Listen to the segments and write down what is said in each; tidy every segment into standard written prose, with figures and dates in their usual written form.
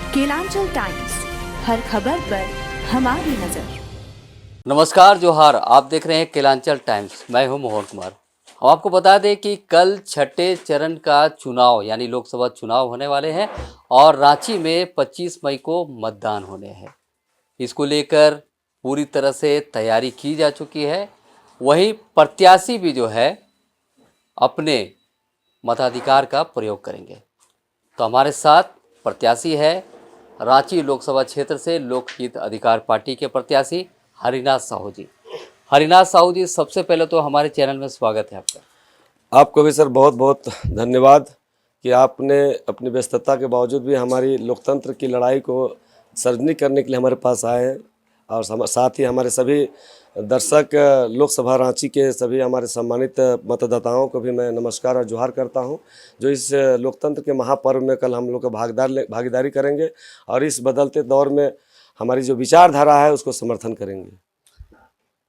Kelanchal times, हर खबर पर हमारी नजर। नमस्कार जोहार, आप देख रहे हैं केलांचल टाइम्स। मैं हूं मोहन कुमार। हम आपको बता दें कि कल छठे चरण का चुनाव यानी लोकसभा चुनाव होने वाले हैं और रांची में 25 मई को मतदान होने हैं। इसको लेकर पूरी तरह से तैयारी की जा चुकी है। वहीं प्रत्याशी भी जो है अपने मताधिकार का प्रयोग करेंगे। तो हमारे साथ प्रत्याशी है रांची लोकसभा क्षेत्र से लोकहित अधिकार पार्टी के प्रत्याशी हरिनाथ साहू जी। हरिनाथ साहू जी, सबसे पहले तो हमारे चैनल में स्वागत है आपका। आपको भी सर बहुत बहुत धन्यवाद कि आपने अपनी व्यस्तता के बावजूद भी हमारी लोकतंत्र की लड़ाई को सार्वजनिक करने के लिए हमारे पास आए हैं। और साथ ही हमारे सभी दर्शक लोकसभा रांची के सभी हमारे सम्मानित मतदाताओं को भी मैं नमस्कार और जोहार करता हूं, जो इस लोकतंत्र के महापर्व में कल हम लोग का भागीदारी करेंगे और इस बदलते दौर में हमारी जो विचारधारा है उसको समर्थन करेंगे।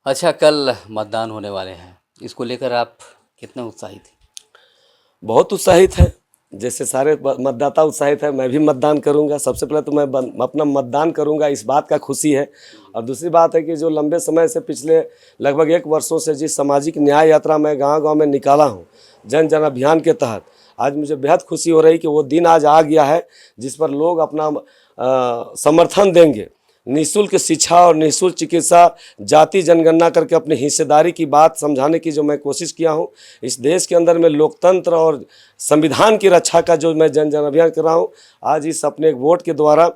अच्छा, कल मतदान होने वाले हैं, इसको लेकर आप कितने उत्साहित हैं? बहुत उत्साहित है। जैसे सारे मतदाता उत्साहित है, मैं भी मतदान करूंगा। सबसे पहले तो मैं अपना मतदान करूंगा, इस बात का खुशी है। और दूसरी बात है कि जो लंबे समय से पिछले लगभग 1 वर्षों से जिस सामाजिक न्याय यात्रा मैं गांव-गांव में निकाला हूं, जन जन अभियान के तहत, आज मुझे बेहद खुशी हो रही कि वो दिन आज आ गया है जिस पर लोग अपना समर्थन देंगे। निःशुल्क शिक्षा और निःशुल्क चिकित्सा, जाति जनगणना करके अपनी हिस्सेदारी की बात समझाने की जो मैं कोशिश किया हूं, इस देश के अंदर में लोकतंत्र और संविधान की रक्षा का जो मैं जन जन अभियान कर रहा हूं, आज इस अपने वोट के द्वारा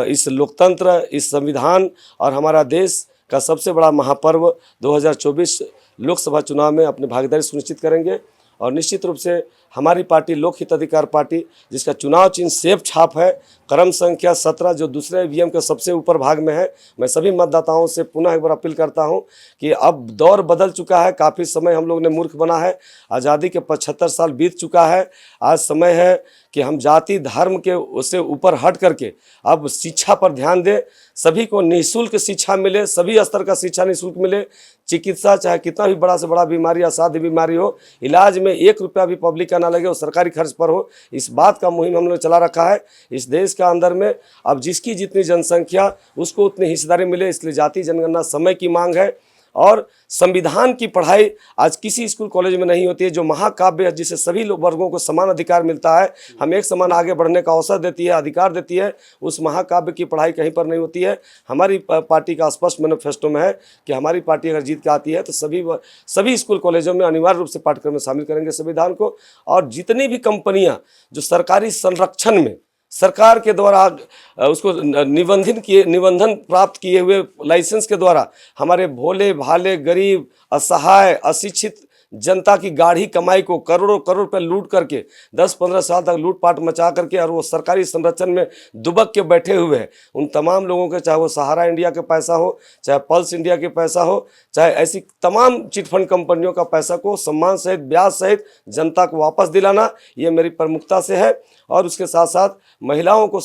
इस लोकतंत्र, इस संविधान और हमारा देश का सबसे बड़ा महापर्व 2024 लोकसभा चुनाव में अपनी भागीदारी सुनिश्चित करेंगे। और निश्चित रूप से हमारी पार्टी लोकहित अधिकार पार्टी, जिसका चुनाव चिन्ह सेब छाप है, क्रम संख्या 17 जो दूसरे ईवीएम के सबसे ऊपर भाग में है। मैं सभी मतदाताओं से पुनः एक बार अपील करता हूं कि अब दौर बदल चुका है। काफ़ी समय हम लोग ने मूर्ख बना है। आज़ादी के 75 साल बीत चुका है। आज समय है कि हम जाति धर्म के उससे ऊपर हट करके अब शिक्षा पर ध्यान दें। सभी को निःशुल्क शिक्षा मिले, सभी स्तर का शिक्षा निःशुल्क मिले। चिकित्सा चाहे कितना भी बड़ा से बड़ा बीमारी, असाध्य बीमारी हो, इलाज में 1 रुपया भी पब्लिक का ना लगे, वो सरकारी खर्च पर हो। इस बात का मुहिम हम लोग चला रखा है। इस देश का अंदर में अब जिसकी जितनी जनसंख्या उसको उतनी हिस्सेदारी मिले, इसलिए जाति जनगणना समय की मांग है। और संविधान की पढ़ाई आज किसी स्कूल कॉलेज में नहीं होती है, जो महाकाव्य है जिससे सभी वर्गों को समान अधिकार मिलता है, हम एक समान आगे बढ़ने का अवसर देती है, अधिकार देती है। उस महाकाव्य की पढ़ाई कहीं पर नहीं होती है। हमारी पार्टी का स्पष्ट मैनिफेस्टो में है कि हमारी पार्टी अगर जीत के आती है तो सभी स्कूल कॉलेजों में अनिवार्य रूप से पाठ्यक्रम में शामिल करेंगे संविधान को। और जितनी भी कंपनियाँ जो सरकारी संरक्षण में सरकार के द्वारा उसको निबंधन प्राप्त किए हुए लाइसेंस के द्वारा हमारे भोले भाले गरीब असहाय अशिक्षित जनता की गाढ़ी कमाई को करोड़ों करोड़ रुपये लूट करके 10-15 साल तक लूटपाट मचा करके और वो सरकारी संरक्षण में दुबक के बैठे हुए हैं, उन तमाम लोगों के, चाहे वो सहारा इंडिया के पैसा हो, चाहे पल्स इंडिया के पैसा हो, चाहे ऐसी तमाम चिटफंड कंपनियों का पैसा को सम्मान सहित ब्याज सहित जनता को वापस दिलाना, ये मेरी प्रमुखता से है। और उसके साथ साथ महिलाओं को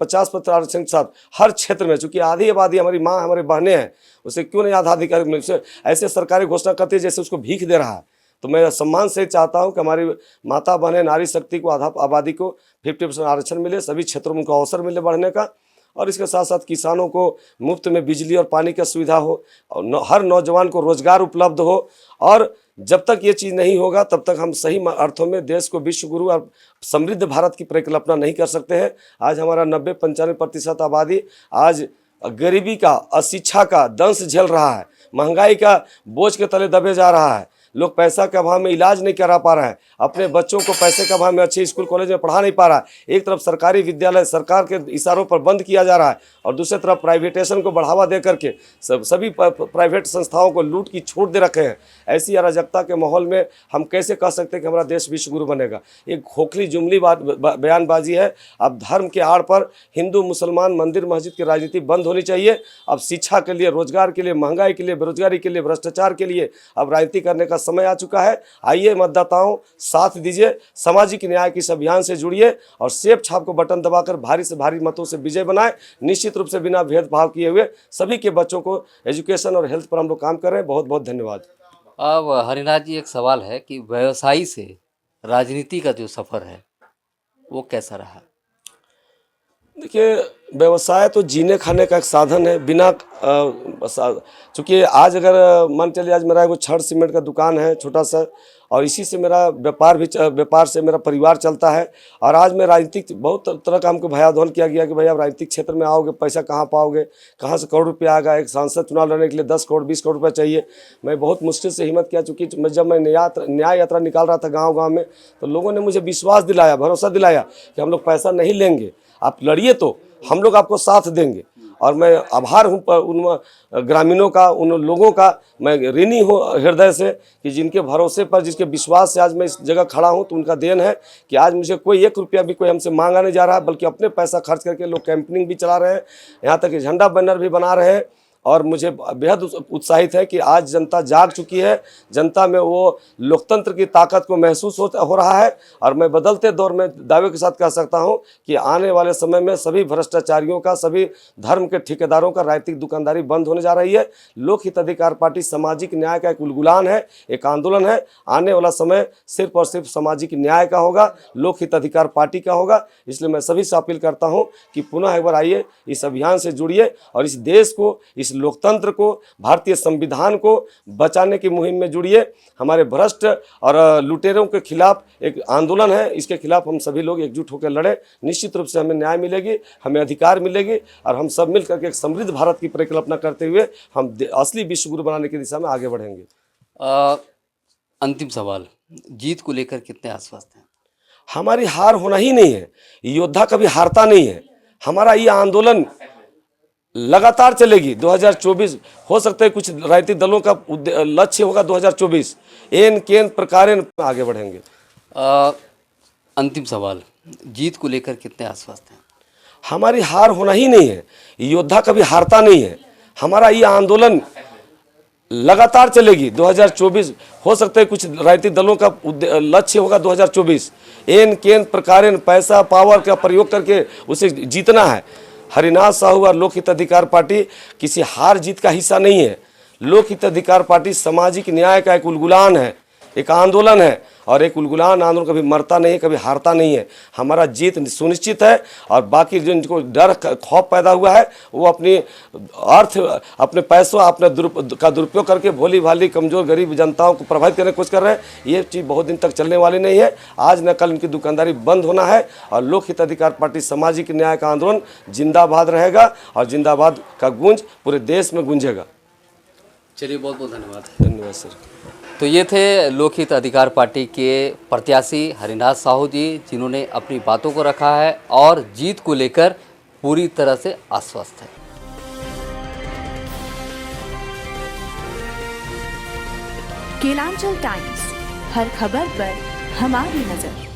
50% आरक्षण के साथ हर क्षेत्र में, चूँकि आधी आबादी हमारी माँ हमारे बहनें हैं, उसे क्यों नहीं आधा अधिकार मिल, ऐसे सरकारी घोषणा करती है जैसे उसको भीख दे रहा है। तो मैं सम्मान से चाहता हूं कि हमारी माता बहनें, नारी शक्ति को, आधा आबादी को 50% आरक्षण मिले, सभी क्षेत्रों में उनको अवसर मिले बढ़ने का। और इसके साथ साथ किसानों को मुफ्त में बिजली और पानी की सुविधा हो, और हर नौजवान को रोजगार उपलब्ध हो। और जब तक ये चीज़ नहीं होगा तब तक हम सही अर्थों में देश को विश्व गुरु और समृद्ध भारत की परिकल्पना नहीं कर सकते हैं। आज हमारा 90-95% आबादी आज गरीबी का, अशिक्षा का दंश झेल रहा है, महंगाई का बोझ के तले दबे जा रहा है। लोग पैसा के अभाव में इलाज नहीं करा पा रहे हैं, अपने बच्चों को पैसे के अभाव में अच्छे स्कूल कॉलेज में पढ़ा नहीं पा रहा है। एक तरफ सरकारी विद्यालय सरकार के इशारों पर बंद किया जा रहा है और दूसरी तरफ प्राइवेटेशन को बढ़ावा दे करके सभी प्राइवेट संस्थाओं को लूट की छूट दे रखे हैं। ऐसी अराजकता के माहौल में हम कैसे कह सकते हैं कि हमारा देश विश्व गुरु बनेगा? एक खोखली जुमली बयानबाजी है। अब धर्म के आड़ पर हिंदू मुसलमान मंदिर मस्जिद की राजनीति बंद होनी चाहिए। अब शिक्षा के लिए, रोजगार के लिए, महंगाई के लिए, बेरोजगारी के लिए, भ्रष्टाचार के लिए अब राजनीति करने का समय आ चुका है। आइए मतदाताओं, साथ दीजिए, सामाजिक न्याय के इस अभियान से जुड़िए और सेब छाप को बटन दबाकर भारी से भारी मतों से विजय बनाए। निश्चित रूप से बिना भेदभाव किए हुए सभी के बच्चों को एजुकेशन और हेल्थ पर हम लोग काम कर रहे हैं। बहुत बहुत धन्यवाद। अब हरिनाथ जी, एक सवाल है कि व्यवसायी से राजनीति का जो सफ़र है वो कैसा रहा? देखिए, व्यवसाय तो जीने खाने का एक साधन है। बिना चूँकि आज अगर मान चलिए, आज मेरा एगो छड़ सीमेंट का दुकान है छोटा सा, और इसी से मेरा व्यापार से मेरा परिवार चलता है। और आज मैं राजनीतिक बहुत तरह का हमको भयाध्वान किया गया कि भाई आप राजनीतिक क्षेत्र में आओगे, पैसा कहाँ पाओगे, कहाँ से करोड़ रुपया आएगा, एक सांसद चुनाव लड़ने के लिए 10 करोड़ 20 करोड़ रुपया चाहिए। मैं बहुत मुश्किल से हिम्मत किया, चूँकि जब मैं न्याय यात्रा निकाल रहा था गाँव में, तो लोगों ने मुझे विश्वास दिलाया, भरोसा दिलाया कि हम लोग पैसा नहीं लेंगे, आप लड़िए तो हम लोग आपको साथ देंगे। और मैं आभार हूँ उन ग्रामीणों का, उन लोगों का मैं ऋणी हूँ हृदय से, कि जिनके भरोसे पर, जिसके विश्वास से आज मैं इस जगह खड़ा हूँ। तो उनका देन है कि आज मुझे कोई 1 रुपया भी कोई हमसे मांगा नहीं जा रहा है, बल्कि अपने पैसा खर्च करके लोग कैंपेनिंग भी चला रहे हैं, यहाँ तक कि झंडा बैनर भी बना रहे हैं। और मुझे बेहद उत्साहित है कि आज जनता जाग चुकी है, जनता में वो लोकतंत्र की ताकत को महसूस हो रहा है। और मैं बदलते दौर में दावे के साथ कह सकता हूं कि आने वाले समय में सभी भ्रष्टाचारियों का, सभी धर्म के ठेकेदारों का राजनीतिक दुकानदारी बंद होने जा रही है। लोक हित अधिकार पार्टी सामाजिक न्याय का एक उलगुलान है, एक आंदोलन है। आने वाला समय सिर्फ और सिर्फ सामाजिक न्याय का होगा, लोक हित अधिकार पार्टी का होगा। इसलिए मैं सभी से अपील करता हूँ कि पुनः एक बार आइए, इस अभियान से जुड़िए और इस देश को, इस लोकतंत्र को, भारतीय संविधान को बचाने की मुहिम में जुड़िए। हमारे भ्रष्ट और लुटेरों के खिलाफ एक आंदोलन है, इसके खिलाफ हम सभी लोग एकजुट होकर लड़े। निश्चित रूप से हमें न्याय मिलेगी, हमें अधिकार मिलेगी, और हम सब मिलकर के एक समृद्ध भारत की परिकल्पना करते हुए हम असली विश्व गुरु बनाने की दिशा में आगे बढ़ेंगे। अंतिम सवाल, जीत को लेकर कितने आश्वस्त हैं? हमारी हार होना ही नहीं है, योद्धा कभी हारता नहीं है। हमारा ये आंदोलन लगातार चलेगी। 2024 हो सकता है कुछ राजनीतिक दलों का लक्ष्य होगा 2024, एन केन प्रकारेण आगे बढ़ेंगे। अंतिम सवाल, जीत को लेकर कितने आश्वस्त हैं? हमारी हार होना ही नहीं है, योद्धा कभी हारता नहीं है। हमारा ये आंदोलन लगातार चलेगी। 2024 हो सकता है कुछ राजनीतिक दलों का लक्ष्य होगा 2024, एन केन प्रकारेण पैसा पावर का प्रयोग करके उसे जीतना है। हरिनाथ साहू और लोक हित अधिकार पार्टी किसी हार जीत का हिस्सा नहीं है। लोक हित अधिकार पार्टी सामाजिक न्याय का एक उलगुलान है, एक आंदोलन है। और एक उलगुलान आंदोलन कभी मरता नहीं है, कभी हारता नहीं है। हमारा जीत सुनिश्चित है। और बाकी जिनको डर खौफ पैदा हुआ है, वो अपने पैसों अपने दुरुपयोग करके भोली भाली कमज़ोर गरीब जनताओं को प्रभावित करने की कोशिश कर रहे हैं। ये चीज़ बहुत दिन तक चलने वाली नहीं है। आज न कल इनकी दुकानदारी बंद होना है। और लोक हित अधिकार पार्टी सामाजिक न्याय का आंदोलन जिंदाबाद रहेगा, और जिंदाबाद का गूंज पूरे देश में गूंजेगा। चलिए, बहुत बहुत धन्यवाद। धन्यवाद सर। तो ये थे लोक हित अधिकार पार्टी के प्रत्याशी हरिनाथ साहू जी, जिन्होंने अपनी बातों को रखा है और जीत को लेकर पूरी तरह से आश्वस्त है। केलांचल टाइम्स, हर खबर पर हमारी नजर।